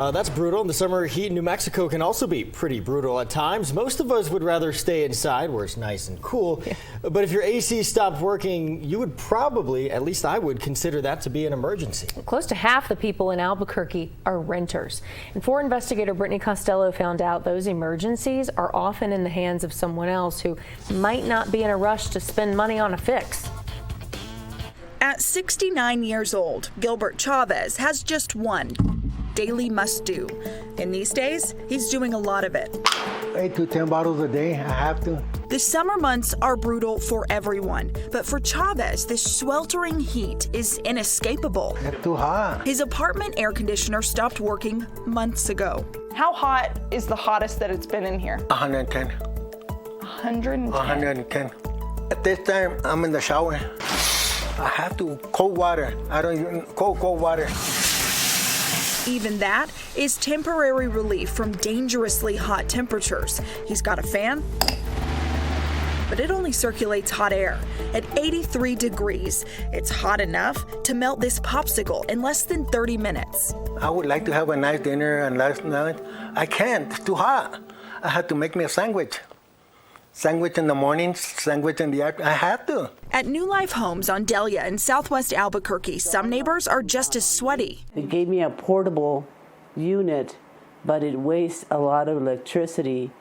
That's brutal. The summer heat in New Mexico can also be pretty brutal at times. Most of us would rather stay inside where it's nice and cool. Yeah. But if your AC stopped working, you would probably, at least I would, consider that to be an emergency. Close to half the people in Albuquerque are renters. And 4 investigator Brittany Costello found out those emergencies are often in the hands of someone else who might not be in a rush to spend money on a fix. At 69 years old, Gilbert Chavez has just one daily must-do. In these days, he's doing a lot of it. 8 to 10 bottles a day, I have to. The summer months are brutal for everyone, but for Chavez, this sweltering heat is inescapable. It's too hot. His apartment air conditioner stopped working months ago. How hot is the hottest that it's been in here? 110. 110? 110. At this time, I'm in the shower. I have to cold water. I don't even cold water. Even that is temporary relief from dangerously hot temperatures. He's got a fan, but it only circulates hot air. At 83 degrees, it's hot enough to melt this popsicle in less than 30 minutes. I would like to have a nice dinner, and last night I can't. It's too hot. I had to make me a sandwich. Sandwich in the morning, sandwich in the afternoon. I have to. At New Life Homes on Delia in southwest Albuquerque, some neighbors are just as sweaty. It gave me a portable unit, but it wastes a lot of electricity.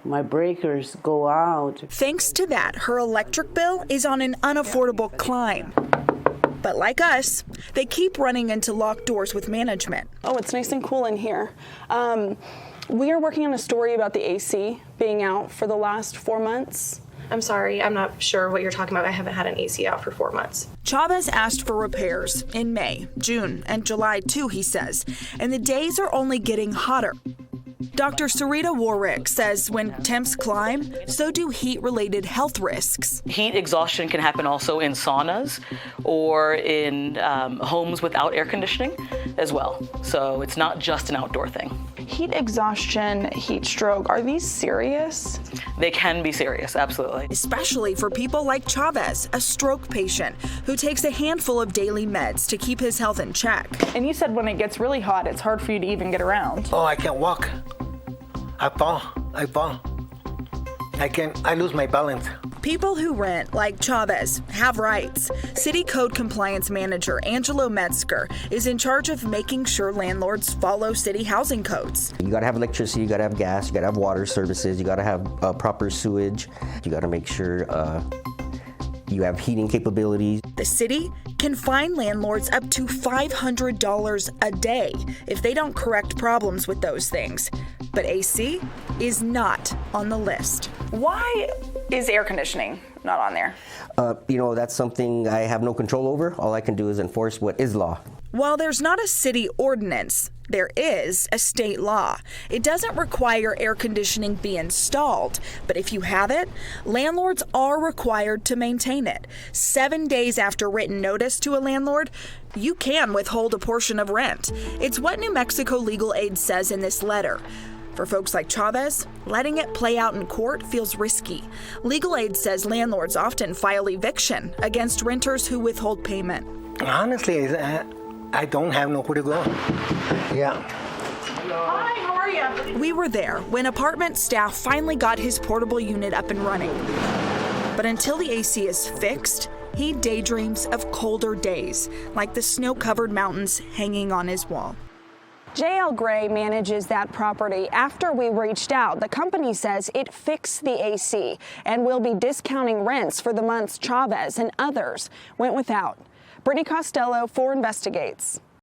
My breakers go out. Thanks to that, her electric bill is on an unaffordable climb. But like us, they keep running into locked doors with management. Oh, it's nice and cool in here. We are working on a story about the AC being out for the last 4 months. I'm sorry, I'm not sure what you're talking about. I haven't had an AC out for 4 months. Chavez asked for repairs in May, June, and July too, he says, and the days are only getting hotter. Dr. Sarita Warwick says when temps climb, so do heat-related health risks. Heat exhaustion can happen also in saunas or in homes without air conditioning as well. So it's not just an outdoor thing. Heat exhaustion, heat stroke, are these serious? They can be serious, absolutely. Especially for people like Chavez, a stroke patient who takes a handful of daily meds to keep his health in check. And you said when it gets really hot, it's hard for you to even get around. Oh, I can't walk. I fall. I lose my balance. People who rent, like Chavez, have rights. City Code Compliance Manager Angelo Metzger is in charge of making sure landlords follow city housing codes. You gotta have electricity, you gotta have gas, you gotta have water services, you gotta have proper sewage, you gotta make sure you have heating capabilities. The city can fine landlords up to $500 a day if they don't correct problems with those things. But AC is not on the list. Why is air conditioning not on there? That's something I have no control over. All I can do is enforce what is law. While there's not a city ordinance, there is a state law. It doesn't require air conditioning be installed, but if you have it, landlords are required to maintain it. 7 days after written notice to a landlord, you can withhold a portion of rent. It's what New Mexico Legal Aid says in this letter. For folks like Chavez, letting it play out in court feels risky. Legal Aid says landlords often file eviction against renters who withhold payment. Honestly, I don't have nowhere to go. Yeah. Hi, how are you? We were there when apartment staff finally got his portable unit up and running. But until the AC is fixed, he daydreams of colder days, like the snow-covered mountains hanging on his wall. J.L. Gray manages that property. After we reached out, the company says it fixed the AC and will be discounting rents for the months Chavez and others went without. Brittany Costello, 4 Investigates.